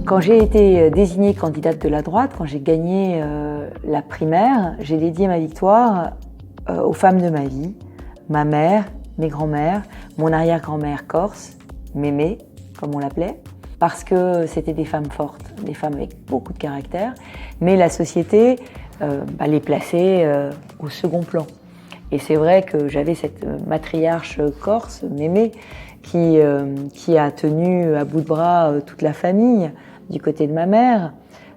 Quand j'ai été désignée candidate de la droite, quand j'ai gagné la primaire, j'ai dédié ma victoire aux femmes de ma vie, ma mère, mes grands-mères, mon arrière-grand-mère corse, Mémé, comme on l'appelait, parce que c'était des femmes fortes, des femmes avec beaucoup de caractère, mais la société les plaçait au second plan. Et c'est vrai que j'avais cette matriarche corse, Mémé, qui a tenu à bout de bras toute la famille du côté de ma mère,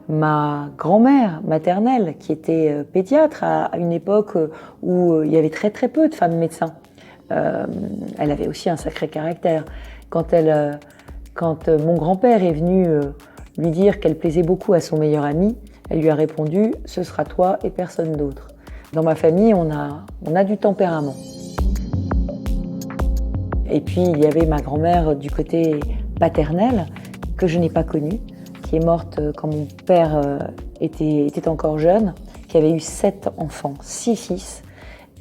ma grand-mère maternelle qui était pédiatre à une époque où il y avait très peu de femmes médecins. Elle avait aussi un sacré caractère. Quand mon grand-père est venu lui dire qu'elle plaisait beaucoup à son meilleur ami, elle lui a répondu « ce sera toi et personne d'autre ». Dans ma famille, on a du tempérament. Et puis, il y avait ma grand-mère du côté paternel, que je n'ai pas connue, qui est morte quand mon père était encore jeune, qui avait eu 7 enfants, 6 fils,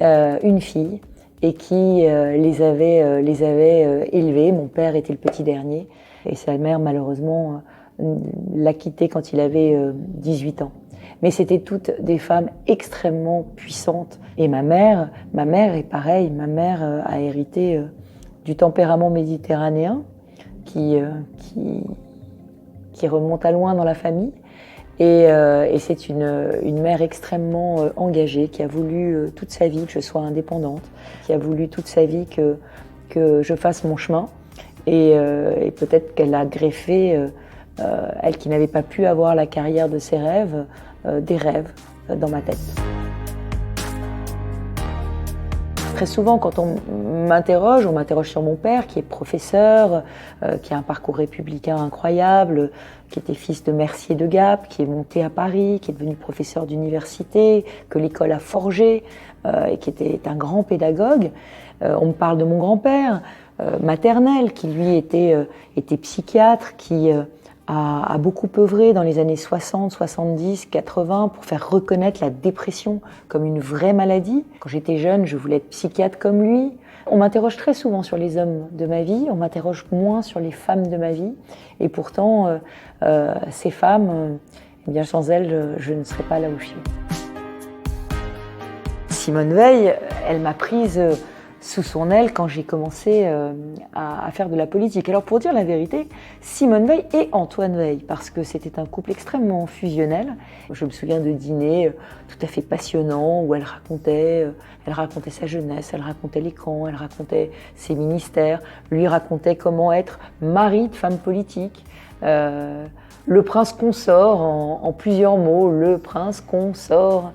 une fille, et qui les avait élevés. Mon père était le petit dernier, et sa mère, malheureusement, l'a quitté quand il avait 18 ans. Mais c'était toutes des femmes extrêmement puissantes. Et ma mère est pareil, ma mère a hérité du tempérament méditerranéen qui remonte à loin dans la famille. Et c'est une mère extrêmement engagée, qui a voulu toute sa vie que je sois indépendante, qui a voulu toute sa vie que je fasse mon chemin. Et peut-être qu'elle a greffé, elle qui n'avait pas pu avoir la carrière de ses rêves, des rêves dans ma tête. Très souvent, quand on m'interroge sur mon père, qui est professeur, qui a un parcours républicain incroyable, qui était fils de mercier de Gap, qui est monté à Paris, qui est devenu professeur d'université, que l'école a forgé, et qui était un grand pédagogue. On me parle de mon grand-père maternel, qui lui était psychiatre, qui a beaucoup œuvré dans les années 60, 70, 80 pour faire reconnaître la dépression comme une vraie maladie. Quand j'étais jeune, je voulais être psychiatre comme lui. On m'interroge très souvent sur les hommes de ma vie, on m'interroge moins sur les femmes de ma vie. Et pourtant, ces femmes, eh bien, sans elles, je ne serais pas là où je suis. Simone Veil, elle m'a prise sous son aile quand j'ai commencé à faire de la politique. Alors pour dire la vérité, Simone Veil et Antoine Veil, parce que c'était un couple extrêmement fusionnel. Je me souviens de dîners tout à fait passionnants où elle racontait sa jeunesse, elle racontait les camps, elle racontait ses ministères, lui racontait comment être mari de femme politique. Le prince consort en plusieurs mots, le prince consort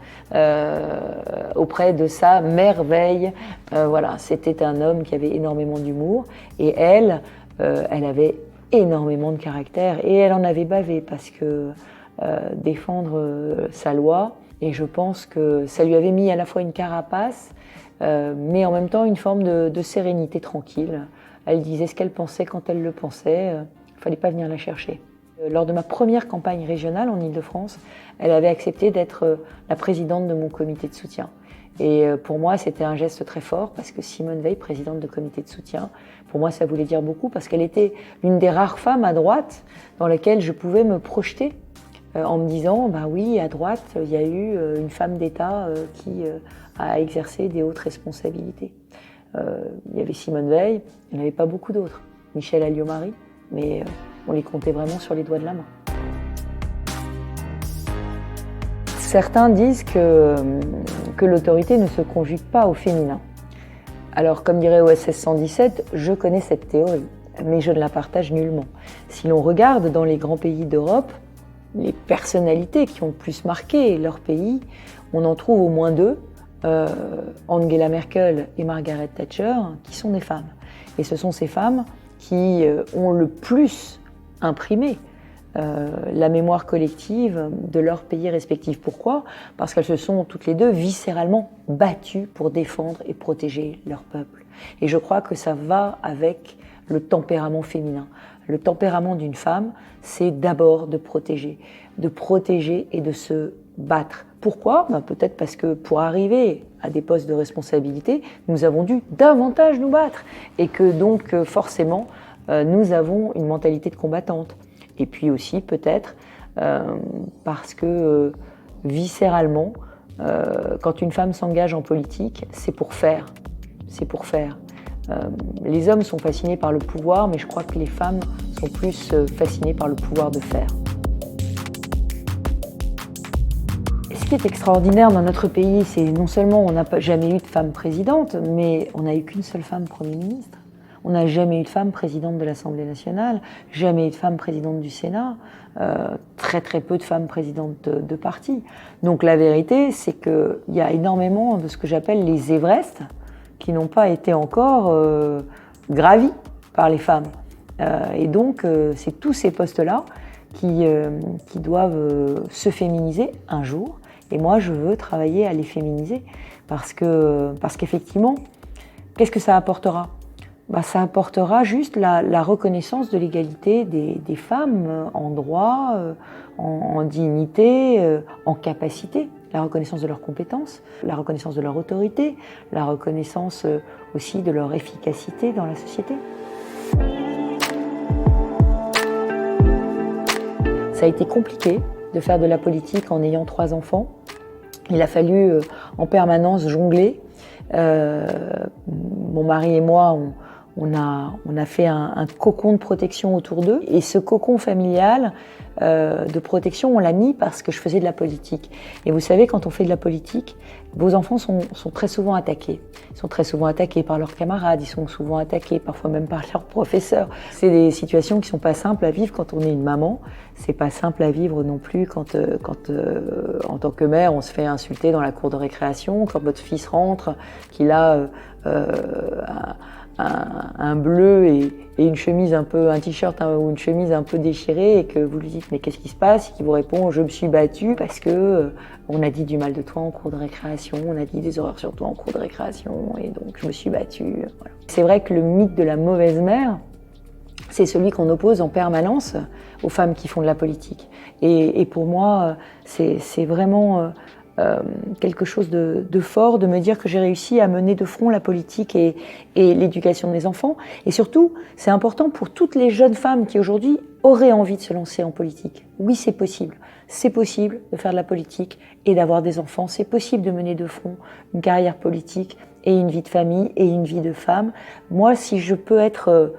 auprès de sa merveille. Voilà, c'était un homme qui avait énormément d'humour et elle avait énormément de caractère et elle en avait bavé parce que défendre sa loi, et je pense que ça lui avait mis à la fois une carapace mais en même temps une forme de sérénité tranquille. Elle disait ce qu'elle pensait quand elle le pensait, il ne fallait pas venir la chercher. Lors de ma première campagne régionale en Île-de-France, elle avait accepté d'être la présidente de mon comité de soutien. Et pour moi, c'était un geste très fort parce que Simone Veil, présidente de comité de soutien, pour moi, ça voulait dire beaucoup parce qu'elle était l'une des rares femmes à droite dans lesquelles je pouvais me projeter en me disant, bah oui, à droite, il y a eu une femme d'État qui a exercé des hautes responsabilités. Il y avait Simone Veil, il n'y en avait pas beaucoup d'autres. Michèle Alliot-Marie, mais on les comptait vraiment sur les doigts de la main. Certains disent que l'autorité ne se conjugue pas au féminin. Alors, comme dirait OSS 117, je connais cette théorie, mais je ne la partage nullement. Si l'on regarde dans les grands pays d'Europe, les personnalités qui ont le plus marqué leur pays, on en trouve au moins 2, Angela Merkel et Margaret Thatcher, qui sont des femmes. Et ce sont ces femmes qui ont le plus imprimé la mémoire collective de leurs pays respectifs. Pourquoi ? Parce qu'elles se sont toutes les deux viscéralement battues pour défendre et protéger leur peuple. Et je crois que ça va avec le tempérament féminin. Le tempérament d'une femme, c'est d'abord de protéger et de se battre. Pourquoi ? Peut-être parce que pour arriver à des postes de responsabilité, nous avons dû davantage nous battre et que donc forcément nous avons une mentalité de combattante. Et puis aussi peut-être parce que viscéralement, quand une femme s'engage en politique, c'est pour faire. C'est pour faire. Les hommes sont fascinés par le pouvoir, mais je crois que les femmes sont plus fascinées par le pouvoir de faire. Ce qui est extraordinaire dans notre pays, c'est non seulement on n'a jamais eu de femme présidente, mais on n'a eu qu'une seule femme Premier ministre. On n'a jamais eu de femme présidente de l'Assemblée nationale, jamais eu de femme présidente du Sénat, très très peu de femmes présidentes de partis. Donc la vérité, c'est qu'il y a énormément de ce que j'appelle les Everest qui n'ont pas été encore gravis par les femmes. Et donc c'est tous ces postes-là qui doivent se féminiser un jour. Et moi, je veux travailler à les féminiser parce qu'effectivement, qu'est-ce que ça apportera ? Ça apportera juste la reconnaissance de l'égalité des femmes en droit, en dignité, en capacité, la reconnaissance de leurs compétences, la reconnaissance de leur autorité, la reconnaissance aussi de leur efficacité dans la société. Ça a été compliqué de faire de la politique en ayant 3 enfants. Il a fallu en permanence jongler. Mon mari et moi, on a fait un cocon de protection autour d'eux. Et ce cocon familial de protection, on l'a mis parce que je faisais de la politique. Et vous savez, quand on fait de la politique, vos enfants sont très souvent attaqués. Ils sont très souvent attaqués par leurs camarades, ils sont souvent attaqués parfois même par leurs professeurs. C'est des situations qui sont pas simples à vivre quand on est une maman. C'est pas simple à vivre non plus quand en tant que mère, on se fait insulter dans la cour de récréation, quand votre fils rentre, qu'il a un bleu et une chemise un t-shirt ou une chemise un peu déchirée et que vous lui dites mais qu'est-ce qui se passe et qu'il vous répond je me suis battue parce que on a dit du mal de toi en cours de récréation, on a dit des horreurs sur toi en cours de récréation et donc je me suis battue. Voilà. C'est vrai que le mythe de la mauvaise mère, c'est celui qu'on oppose en permanence aux femmes qui font de la politique. Et pour moi, c'est vraiment quelque chose de fort de me dire que j'ai réussi à mener de front la politique et l'éducation de mes enfants. Et surtout, c'est important pour toutes les jeunes femmes qui aujourd'hui auraient envie de se lancer en politique. Oui, c'est possible. C'est possible de faire de la politique et d'avoir des enfants. C'est possible de mener de front une carrière politique et une vie de famille et une vie de femme. Moi, si je peux être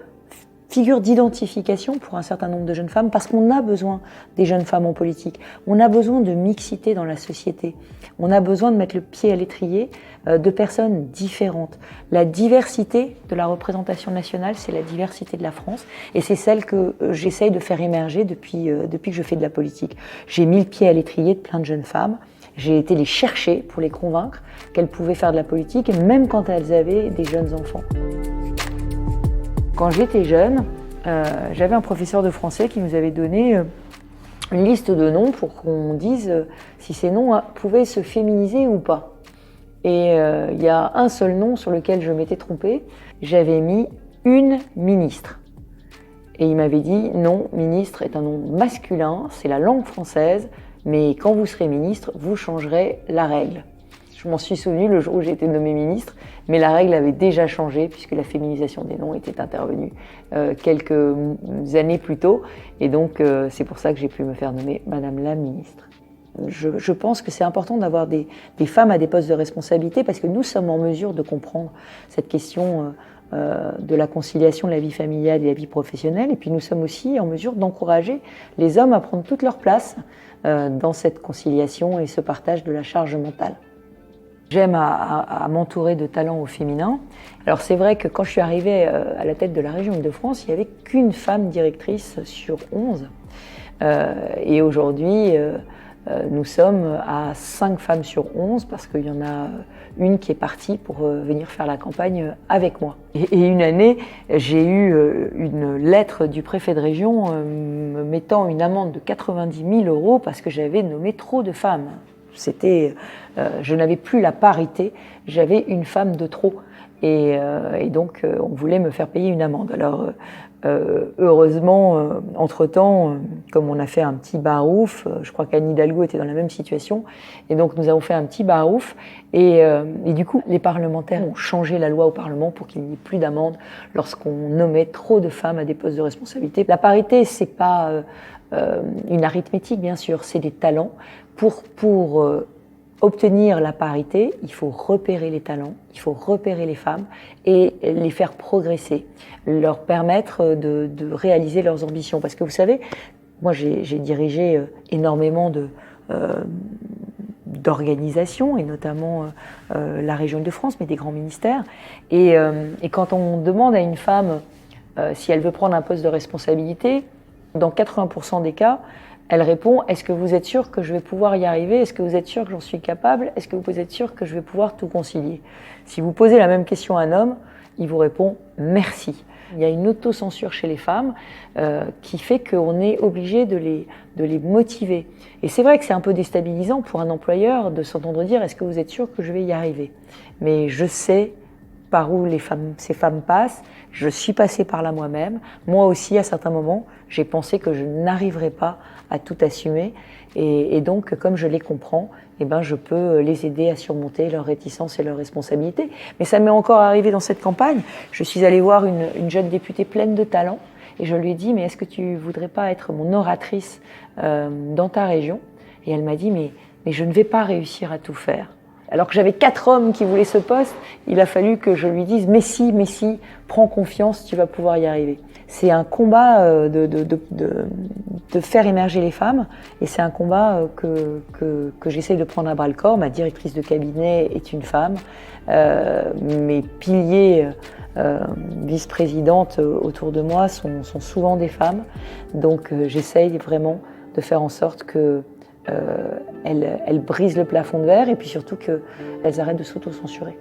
figure d'identification pour un certain nombre de jeunes femmes, parce qu'on a besoin des jeunes femmes en politique. On a besoin de mixité dans la société. On a besoin de mettre le pied à l'étrier de personnes différentes. La diversité de la représentation nationale, c'est la diversité de la France, et c'est celle que j'essaye de faire émerger depuis que je fais de la politique. J'ai mis le pied à l'étrier de plein de jeunes femmes. J'ai été les chercher pour les convaincre qu'elles pouvaient faire de la politique, même quand elles avaient des jeunes enfants. Quand j'étais jeune, j'avais un professeur de français qui nous avait donné une liste de noms pour qu'on dise si ces noms pouvaient se féminiser ou pas. Et il y a un seul nom sur lequel je m'étais trompée, j'avais mis une ministre. Et il m'avait dit non, ministre est un nom masculin, c'est la langue française, mais quand vous serez ministre, vous changerez la règle. Je m'en suis souvenu le jour où j'ai été nommée ministre, mais la règle avait déjà changé puisque la féminisation des noms était intervenue quelques années plus tôt. Et donc, c'est pour ça que j'ai pu me faire nommer Madame la ministre. Je pense que c'est important d'avoir des femmes à des postes de responsabilité parce que nous sommes en mesure de comprendre cette question de la conciliation de la vie familiale et de la vie professionnelle. Et puis nous sommes aussi en mesure d'encourager les hommes à prendre toute leur place dans cette conciliation et ce partage de la charge mentale. J'aime à m'entourer de talents au féminin. Alors c'est vrai que quand je suis arrivée à la tête de la région Île-de-France, il n'y avait qu'une femme directrice sur 11. Et aujourd'hui, nous sommes à 5 femmes sur 11 parce qu'il y en a une qui est partie pour venir faire la campagne avec moi. Et une année, j'ai eu une lettre du préfet de région me mettant une amende de 90 000 € parce que j'avais nommé trop de femmes. Je n'avais plus la parité, j'avais une femme de trop. Et donc, on voulait me faire payer une amende. Alors, heureusement, entre-temps, comme on a fait un petit barouf, je crois qu'Anne Hidalgo était dans la même situation, et donc nous avons fait un petit barouf, et du coup, les parlementaires ont changé la loi au Parlement pour qu'il n'y ait plus d'amende lorsqu'on nommait trop de femmes à des postes de responsabilité. La parité, c'est pas une arithmétique, bien sûr, c'est des talents. Pour obtenir la parité, il faut repérer les talents, il faut repérer les femmes et les faire progresser, leur permettre de réaliser leurs ambitions. Parce que vous savez, moi j'ai dirigé énormément d'organisations, et notamment la région de France, mais des grands ministères. Et quand on demande à une femme si elle veut prendre un poste de responsabilité, dans 80% des cas, elle répond « Est-ce que vous êtes sûr que je vais pouvoir y arriver? Est-ce que vous êtes sûr que j'en suis capable? Est-ce que vous êtes sûr que je vais pouvoir tout concilier ?» Si vous posez la même question à un homme, il vous répond « Merci ». Il y a une autocensure chez les femmes qui fait qu'on est obligé de les motiver. Et c'est vrai que c'est un peu déstabilisant pour un employeur de s'entendre dire « Est-ce que vous êtes sûr que je vais y arriver ?» Mais je sais par où ces femmes passent. Je suis passée par là moi-même. Moi aussi, à certains moments, j'ai pensé que je n'arriverais pas à tout assumer. Et donc, comme je les comprends, eh ben, je peux les aider à surmonter leurs réticences et leurs responsabilités. Mais ça m'est encore arrivé dans cette campagne. Je suis allée voir une jeune députée pleine de talent et je lui ai dit « Mais est-ce que tu voudrais pas être mon oratrice dans ta région ?» Et elle m'a dit « Mais je ne vais pas réussir à tout faire. » Alors que j'avais 4 hommes qui voulaient ce poste, il a fallu que je lui dise « Mais si, prends confiance, tu vas pouvoir y arriver. » C'est un combat de faire émerger les femmes, et c'est un combat que j'essaye de prendre à bras le corps. Ma directrice de cabinet est une femme, mes piliers vice-présidentes autour de moi sont souvent des femmes, donc j'essaye vraiment de faire en sorte que elles brisent le plafond de verre et puis surtout qu'elles arrêtent de s'auto-censurer.